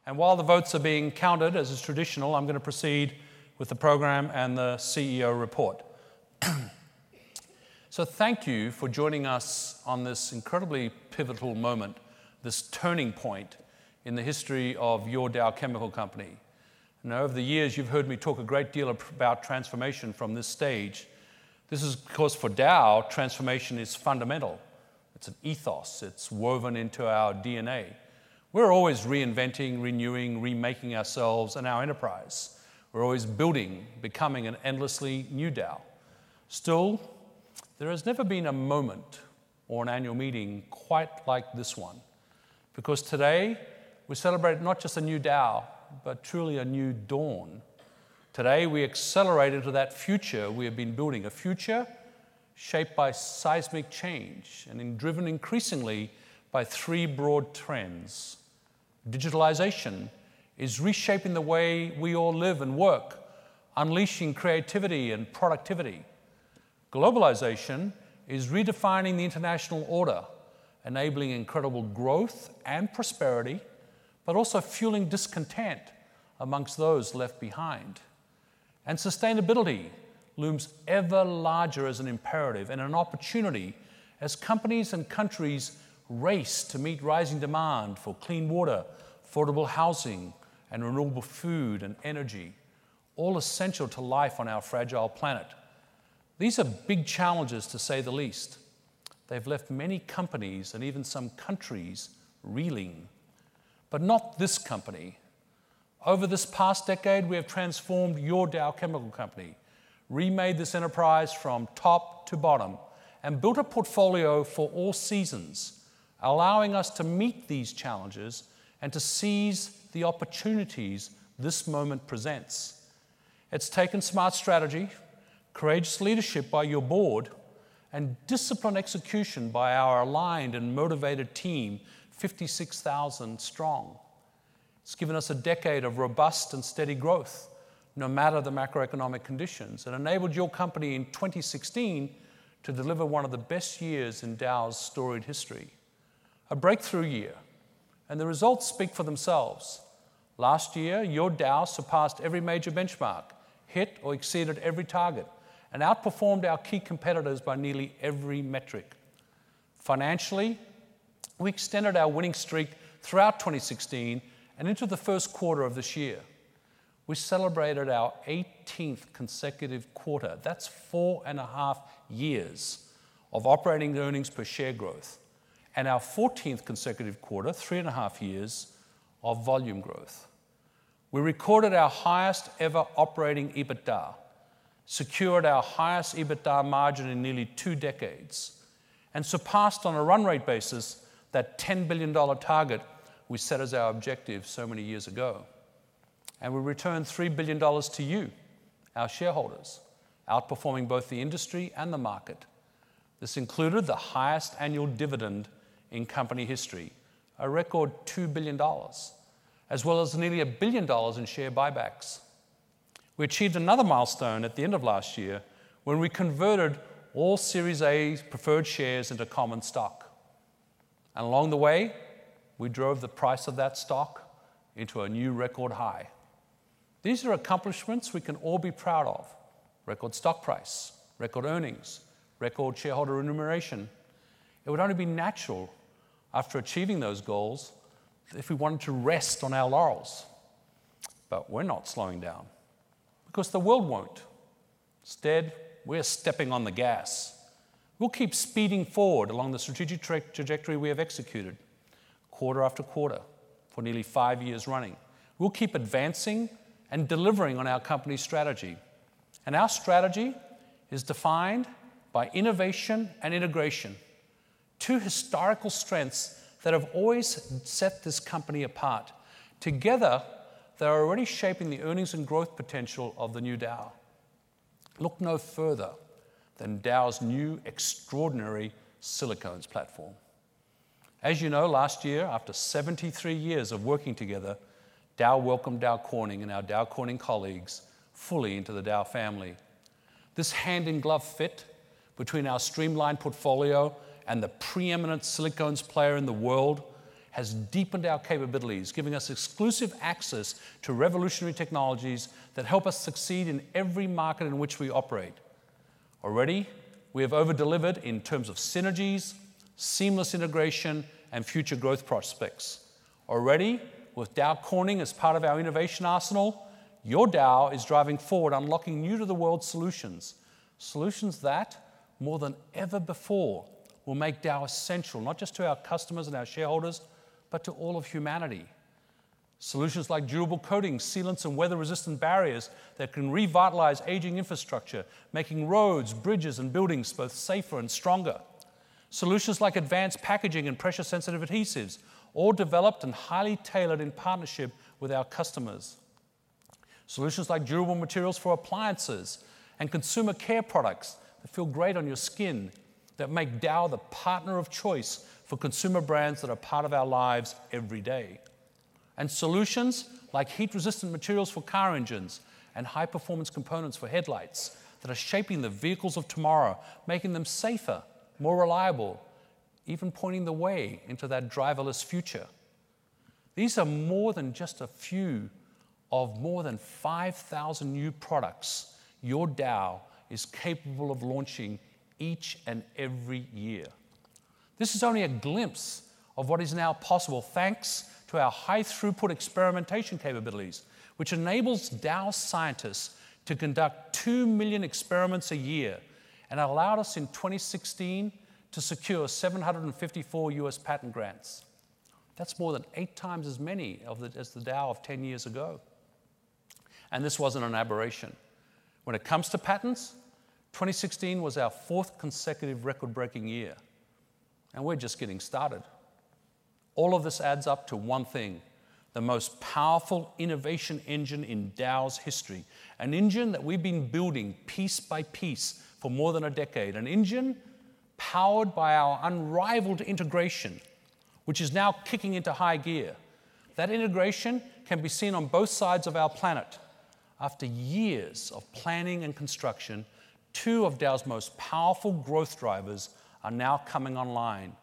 And while the votes are being counted, as is traditional, I'm going to proceed with the program and the CEO report. So thank you for joining us on this incredibly pivotal moment, this turning point in the history of your Dow Chemical Company. And over the years, you've heard me talk a great deal about transformation from this stage. This is because for Dow, transformation is fundamental. It's an ethos. It's woven into our DNA. We're always reinventing, renewing, remaking ourselves and our enterprise. We're always building, becoming an endlessly new Dow. Still, there has never been a moment or an annual meeting quite like this one, because today we celebrate not just a new Dow, but truly a new dawn. Today we accelerate into that future we have been building, a future shaped by seismic change and driven increasingly by three broad trends. Digitalization is reshaping the way we all live and work, unleashing creativity and productivity. Globalization is redefining the international order, enabling incredible growth and prosperity, but also fueling discontent amongst those left behind. And sustainability looms ever larger as an imperative and an opportunity as companies and countries race to meet rising demand for clean water, affordable housing, and renewable food and energy, all essential to life on our fragile planet. These are big challenges, to say the least. They've left many companies and even some countries reeling. But not this company. Over this past decade, we have transformed your Dow Chemical Company, remade this enterprise from top to bottom, and built a portfolio for all seasons, allowing us to meet these challenges and to seize the opportunities this moment presents. It's taken smart strategy, courageous leadership by your board, and disciplined execution by our aligned and motivated team, 56,000 strong. It's given us a decade of robust and steady growth, no matter the macroeconomic conditions, and enabled your company in 2016 to deliver one of the best years in Dow's storied history. A breakthrough year, and the results speak for themselves. Last year, your Dow surpassed every major benchmark, hit or exceeded every target, and outperformed our key competitors by nearly every metric. Financially, we extended our winning streak throughout 2016 and into the first quarter of this year. We celebrated our 18th consecutive quarter. That's 4.5 years of operating earnings per share growth, and our 14th consecutive quarter, 3.5 years of volume growth. We recorded our highest ever operating EBITDA, secured our highest EBITDA margin in nearly 2 decades, and surpassed on a run rate basis that $10 billion target we set as our objective so many years ago. And we returned $3 billion to you, our shareholders, outperforming both the industry and the market. This included the highest annual dividend in company history, a record $2 billion, as well as nearly $1 billion in share buybacks. We achieved another milestone at the end of last year when we converted all Series A preferred shares into common stock. And along the way, we drove the price of that stock into a new record high. These are accomplishments we can all be proud of. Record stock price, record earnings, record shareholder remuneration. It would only be natural after achieving those goals if we wanted to rest on our laurels. But we're not slowing down, because the world won't. Instead, we're stepping on the gas. We'll keep speeding forward along the strategic trajectory we have executed, quarter after quarter, for nearly 5 years running. We'll keep advancing and delivering on our company's strategy. And our strategy is defined by innovation and integration, two historical strengths that have always set this company apart. Together, they're already shaping the earnings and growth potential of the new Dow. Look no further than Dow's new extraordinary silicones platform. As you know, last year, after 73 years of working together, Dow welcomed Dow Corning and our Dow Corning colleagues fully into the Dow family. This hand-in-glove fit between our streamlined portfolio and the preeminent silicones player in the world has deepened our capabilities, giving us exclusive access to revolutionary technologies that help us succeed in every market in which we operate. Already, we have over-delivered in terms of synergies, seamless integration, and future growth prospects. Already, with Dow Corning as part of our innovation arsenal, your Dow is driving forward, unlocking new-to-the-world solutions. Solutions that, more than ever before, will make Dow essential, not just to our customers and our shareholders, but to all of humanity. Solutions like durable coatings, sealants, and weather-resistant barriers that can revitalize aging infrastructure, making roads, bridges, and buildings both safer and stronger. Solutions like advanced packaging and pressure-sensitive adhesives, all developed and highly tailored in partnership with our customers. Solutions like durable materials for appliances and consumer care products that feel great on your skin, that make Dow the partner of choice for consumer brands that are part of our lives every day. And solutions like heat-resistant materials for car engines and high-performance components for headlights that are shaping the vehicles of tomorrow, making them safer, more reliable, even pointing the way into that driverless future. These are more than just a few of more than 5,000 new products your Dow is capable of launching each and every year. This is only a glimpse of what is now possible thanks to our high-throughput experimentation capabilities, which enables Dow scientists to conduct 2 million experiments a year and allowed us in 2016 to secure 754 US patent grants. That's more than 8 times as many as the Dow of 10 years ago. And this wasn't an aberration. When it comes to patents, 2016 was our 4th consecutive record-breaking year. And we're just getting started. All of this adds up to one thing: the most powerful innovation engine in Dow's history. An engine that we've been building piece by piece for more than a decade. An engine powered by our unrivaled integration, which is now kicking into high gear. That integration can be seen on both sides of our planet. After years of planning and construction, 2 of Dow's most powerful growth drivers are now coming online.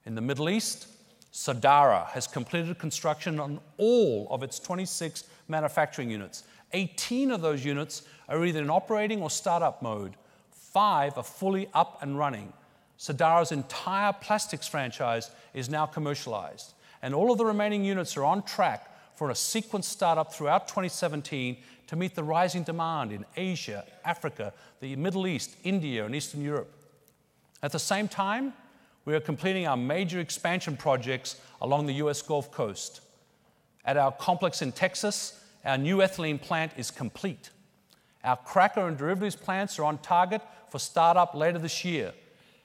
In the Middle East, Sadara has completed construction on all of its 26 manufacturing units. 18 of those units are either in operating or startup mode. 5 are fully up and running. Sadara's entire plastics franchise is now commercialized, and all of the remaining units are on track for a sequenced startup throughout 2017 to meet the rising demand in Asia, Africa, the Middle East, India, and Eastern Europe. At the same time, we are completing our major expansion projects along the US Gulf Coast. At our complex in Texas, our new ethylene plant is complete. Our cracker and derivatives plants are on target for startup later this year,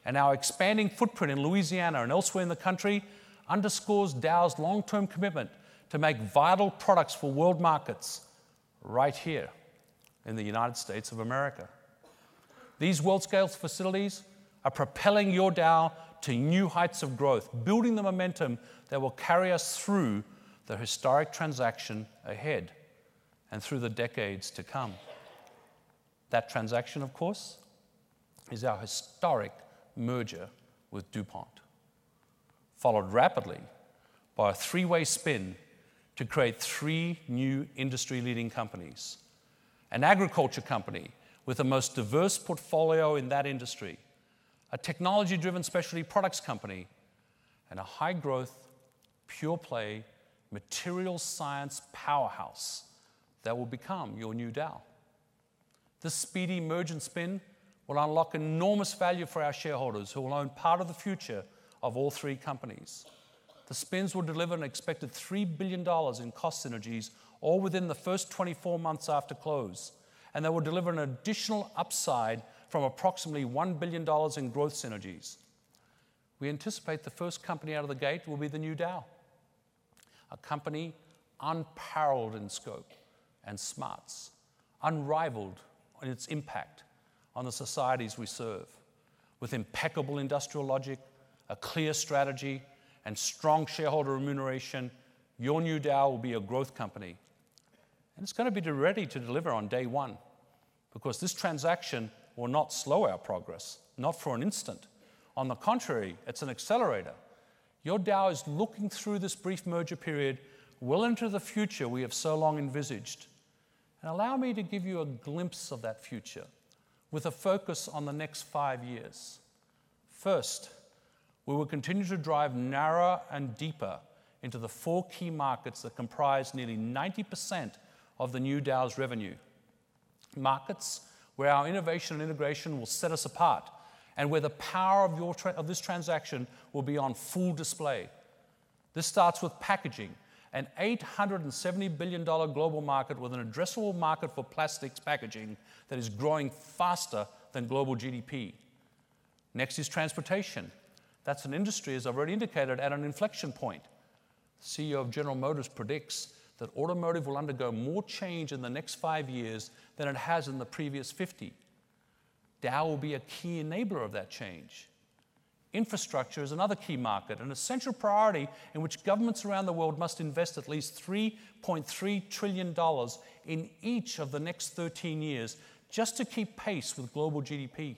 and our expanding footprint in Louisiana and elsewhere in the country underscores Dow's long-term commitment to make vital products for world markets right here in the United States of America. These world-scale facilities are propelling your Dow to new heights of growth, building the momentum that will carry us through the historic transaction ahead and through the decades to come. That transaction, of course, is our historic merger with DuPont, followed rapidly by a 3-way spin to create 3 new industry-leading companies: an agriculture company with the most diverse portfolio in that industry, a technology-driven specialty products company, and a high-growth, pure-play, materials science powerhouse that will become your new Dow. This speedy merge and spin will unlock enormous value for our shareholders who will own part of the future of all 3 companies. The spins will deliver an expected $3 billion in cost synergies, all within the first 24 months after close, and they will deliver an additional upside from approximately $1 billion in growth synergies. We anticipate the first company out of the gate will be the new Dow, a company unparalleled in scope and smarts, unrivaled in its impact on the societies we serve, with impeccable industrial logic, a clear strategy, and strong shareholder remuneration. Your new Dow will be a growth company. And it's going to be ready to deliver on day one, because this transaction will not slow our progress, not for an instant. On the contrary, it's an accelerator. Your Dow is looking through this brief merger period well into the future we have so long envisaged. And allow me to give you a glimpse of that future with a focus on the next 5 years. First, we will continue to drive narrower and deeper into the 4 key markets that comprise nearly 90% of the new Dow's revenue. Markets where our innovation and integration will set us apart and where the power of this transaction will be on full display. This starts with packaging, an $870 billion global market with an addressable market for plastics packaging that is growing faster than global GDP. Next is transportation. That's an industry, as I've already indicated, at an inflection point. The CEO of General Motors predicts that automotive will undergo more change in the next 5 years than it has in the previous 50. Dow will be a key enabler of that change. Infrastructure is another key market, an essential priority in which governments around the world must invest at least $3.3 trillion in each of the next 13 years just to keep pace with global GDP.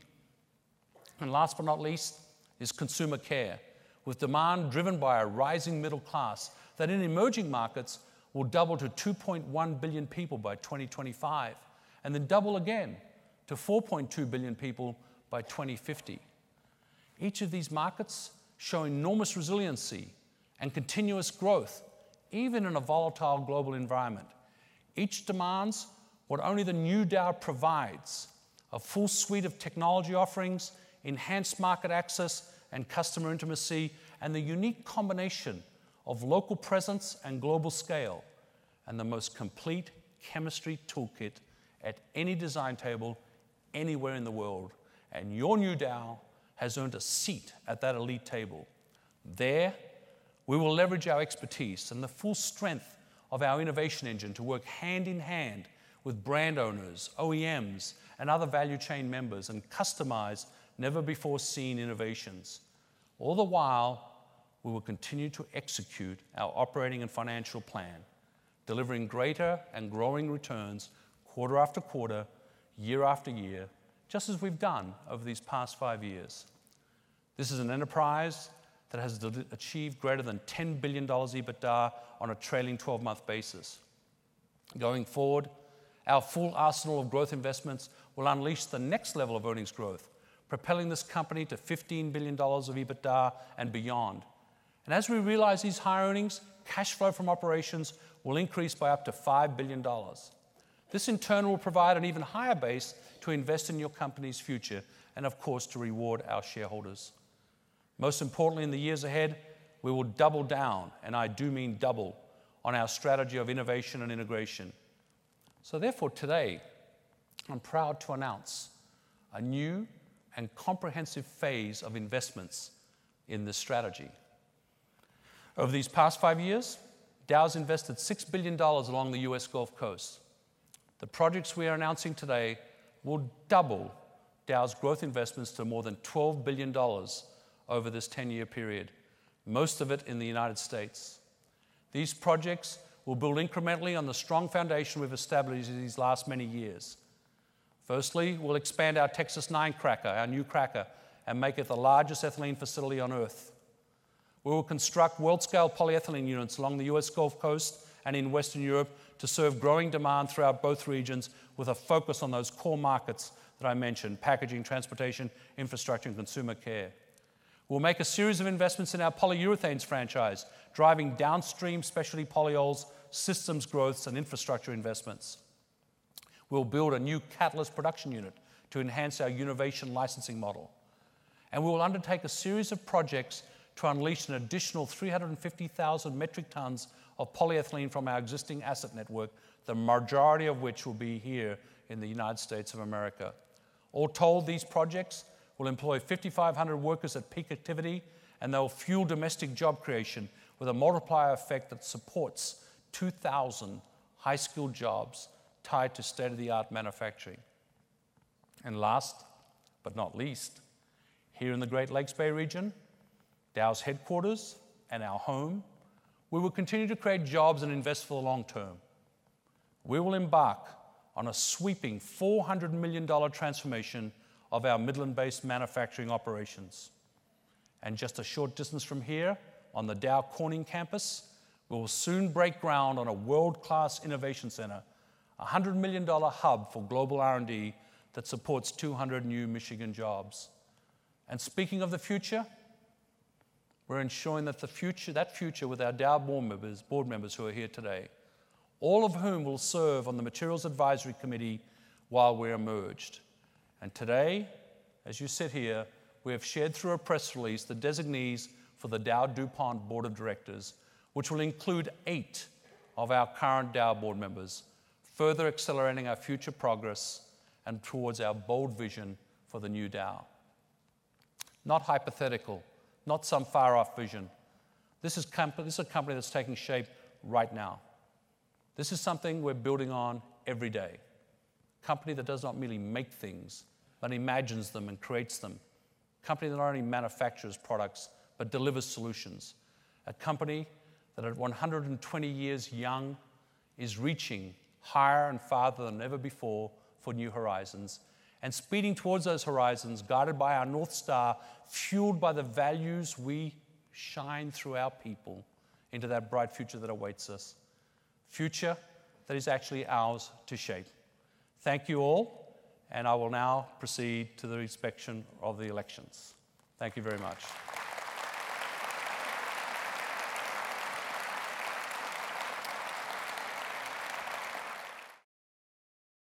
And last but not least is consumer care, with demand driven by a rising middle class that in emerging markets will double to 2.1 billion people by 2025, and then double again to 4.2 billion people by 2050. Each of these markets show enormous resiliency and continuous growth, even in a volatile global environment. Each demands what only the new Dow provides: a full suite of technology offerings, enhanced market access and customer intimacy, and the unique combination of local presence and global scale, and the most complete chemistry toolkit at any design table anywhere in the world. And your new Dow has earned a seat at that elite table. There, we will leverage our expertise and the full strength of our innovation engine to work hand in hand with brand owners, OEMs, and other value chain members and customize never-before-seen innovations. All the while, we will continue to execute our operating and financial plan, delivering greater and growing returns quarter after quarter, year after year, just as we've done over these past 5 years. This is an enterprise that has achieved greater than $10 billion EBITDA on a trailing 12-month basis. Going forward, our full arsenal of growth investments will unleash the next level of earnings growth, propelling this company to $15 billion of EBITDA and beyond. And as we realize these high earnings, cash flow from operations will increase by up to $5 billion. This in turn will provide an even higher base to invest in your company's future and, of course, to reward our shareholders. Most importantly, in the years ahead, we will double down, and I do mean double, on our strategy of innovation and integration. So therefore, today, I'm proud to announce a new and comprehensive phase of investments in this strategy. Over these past 5 years, Dow's invested $6 billion along the U.S. Gulf Coast. The projects we are announcing today will double Dow's growth investments to more than $12 billion over this 10-year period, most of it in the United States. These projects will build incrementally on the strong foundation we've established in these last many years. Firstly, we'll expand our Texas 9 cracker, our new cracker, and make it the largest ethylene facility on Earth. We will construct world-scale polyethylene units along the U.S. Gulf Coast and in Western Europe to serve growing demand throughout both regions with a focus on those core markets that I mentioned: packaging, transportation, infrastructure, and consumer care. We'll make a series of investments in our polyurethanes franchise, driving downstream specialty polyols, systems growths, and infrastructure investments. We'll build a new catalyst production unit to enhance our innovation licensing model. And we will undertake a series of projects to unleash an additional 350,000 metric tons of polyethylene from our existing asset network, the majority of which will be here in the United States of America. All told, these projects will employ 5,500 workers at peak activity, and they'll fuel domestic job creation with a multiplier effect that supports 2,000 high-skilled jobs tied to state-of-the-art manufacturing. And last but not least, here in the Great Lakes Bay region, Dow's headquarters and our home, we will continue to create jobs and invest for the long term. We will embark on a sweeping $400 million transformation of our Midland-based manufacturing operations. And just a short distance from here, on the Dow Corning campus. We will soon break ground on a world-class innovation center, a $100 million hub for global R&D that supports 200 new Michigan jobs. And speaking of the future, we're ensuring that that future with our Dow board members who are here today, all of whom will serve on the Materials Advisory Committee while we're merged. And today, as you sit here, we have shared through a press release the designees for the Dow DuPont Board of Directors, which will include 8 of our current Dow board members, further accelerating our future progress and towards our bold vision for the new Dow. Not hypothetical, not some far-off vision. This is a company that's taking shape right now. This is something we're building on every day. A company that does not merely make things, but imagines them and creates them. A company that not only manufactures products, but delivers solutions. A company that at 120 years young is reaching higher and farther than ever before for new horizons, and speeding towards those horizons, guided by our North Star, fueled by the values we shine through our people into that bright future that awaits us. Future that is actually ours to shape. Thank you all, and I will now proceed to the inspection of the elections. Thank you very much.